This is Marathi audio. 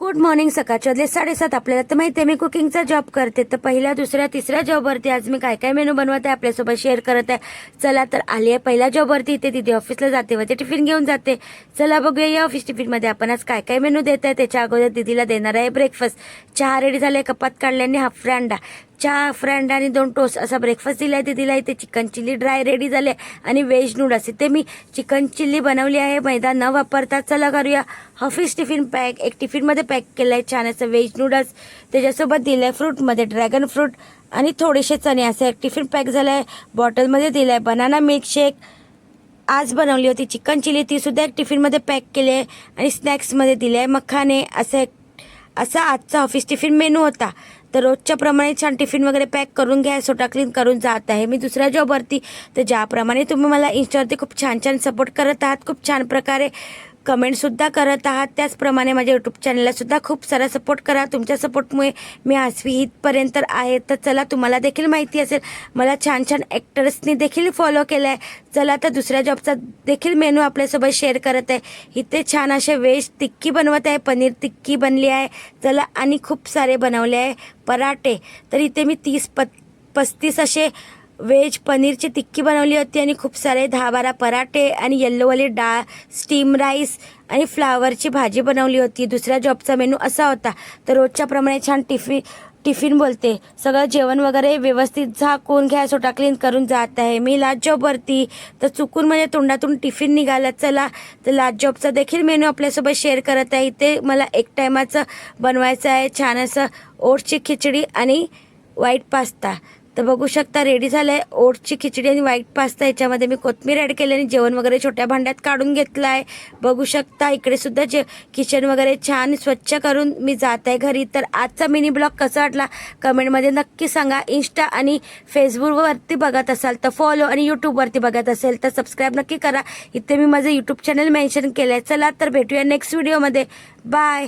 Good morning. सकाळचे वाजले 7:30. आपल्याला तर माहिती आहे मी कुकिंगचा जॉब करते, तर पहिल्या दुसऱ्या तिसऱ्या जॉबवरती आज मी काय काय मेनू बनवत आहे आपल्यासोबत शेअर करत आहे. चला तर आली आहे पहिल्या जॉबवरती. इथे तिथे ऑफिसला जाते व ते टिफिन घेऊन जाते. चला बघूया या ऑफिस टिफिनमध्ये आपण आज काय काय मेनू देत आहे. त्याच्या अगोदर दीदीला देणार आहे ब्रेकफास्ट. चहा रेडी झालाय, कपात काढल्याने हाफ अंडा, चहा फ्राय आणि 2 टोस्ट असा ब्रेकफास्ट दिलाय दीदीला. इथे चिकन चिल्ली ड्राय रेडी झाले आणि व्हेज नूडल्स. इथे मी चिकन चिल्ली बनवली आहे मैदा न वापरता. चला करूया ऑफिस टिफिन पॅक. एक टिफिनमध्ये पॅक केलं आहे छान असं व्हेज नूडल्स. त्याच्यासोबत दिलं आहे फ्रूटमध्ये ड्रॅगन फ्रूट आणि थोडेसे चणे. असं एक टिफिन पॅक झालं आहे. बॉटलमध्ये दिलं आहे बनाना मिल्कशेक. आज बनवली होती चिकन चिली, ती सुद्धा एक टिफिनमध्ये पॅक केली आहे. आणि स्नॅक्समध्ये दिले आहे मखाने. असा आजचा ऑफिस टिफिन मेनू होता. तर रोजच्या प्रमाणे छान टिफिन वगैरे पॅक करून घ्या. सोटा क्लीन करून जात आहे मी दुसऱ्या जॉबवरती. तर ज्याप्रमाणे तुम्ही मला इन्स्टावरती खूप छान छान सपोर्ट करत आहात, खूप छान प्रकारे कमेंटसुद्धा करत आहात, त्याचप्रमाणे माझ्या यूट्यूब चॅनललासुद्धा खूप सारा सपोर्ट करा. तुमच्या सपोर्टमुळे मी आजवी इथपर्यंत आहे. तर चला, तुम्हाला देखील माहिती असेल मला छान छान ॲक्टर्सनी देखील फॉलो केलं आहे. चला तर दुसऱ्या जॉबचा देखील मेनू आपल्यासोबत शेअर करत आहे. इथे छान असे व्हेज टिक्की बनवत आहे, पनीर टिक्की बनली आहे. चला, आणि खूप सारे बनवले आहे पराठे. तर इथे मी 30-35 असे व्हेज पनीरची टिक्की बनवली होती आणि खूप सारे 10-12 पराठे आणि येल्लोवाली डाळ, स्टीम राईस आणि फ्लावरची भाजी बनवली होती. दुसऱ्या जॉबचा मेनू असा होता. तर रोजच्या प्रमाणे छान टिफिन बोलते सगळं जेवण वगैरे व्यवस्थित झाकून घ्या, सोटा क्लीन करून जात आहे मी लास्ट जॉबवरती. तर चुकून माझ्या तोंडातून टिफिन निघाला. चला तर लास्ट जॉबचा देखील मेनू आपल्यासोबत शेअर करत आहे. इथे मला एक टायमाचं बनवायचं आहे छान असं ओट्सची खिचडी आणि व्हाईट पास्ता. तर बघू शकता रेडी झालं आहे ओट्सची खिचडी आणि व्हाईट पास्ता. याच्यामध्ये मी कोथिंबीर ॲड केली आणि जेवण वगैरे छोट्या भांड्यात काढून घेतलं आहे. बघू शकता इकडे सुद्धा किचन वगैरे छान स्वच्छ करून मी जात आहे घरी. तर आजचा मिनी ब्लॉग कसा वाटला कमेंटमध्ये नक्की सांगा. इंस्टा आणि फेसबुकवरती बघत असाल तर फॉलो, आणि यूट्यूबवरती बघत असेल तर सबस्क्राईब नक्की करा. इथे मी माझं यूट्यूब चॅनल मेन्शन केलं आहे. चला तर भेटूया नेक्स्ट व्हिडिओमध्ये. बाय.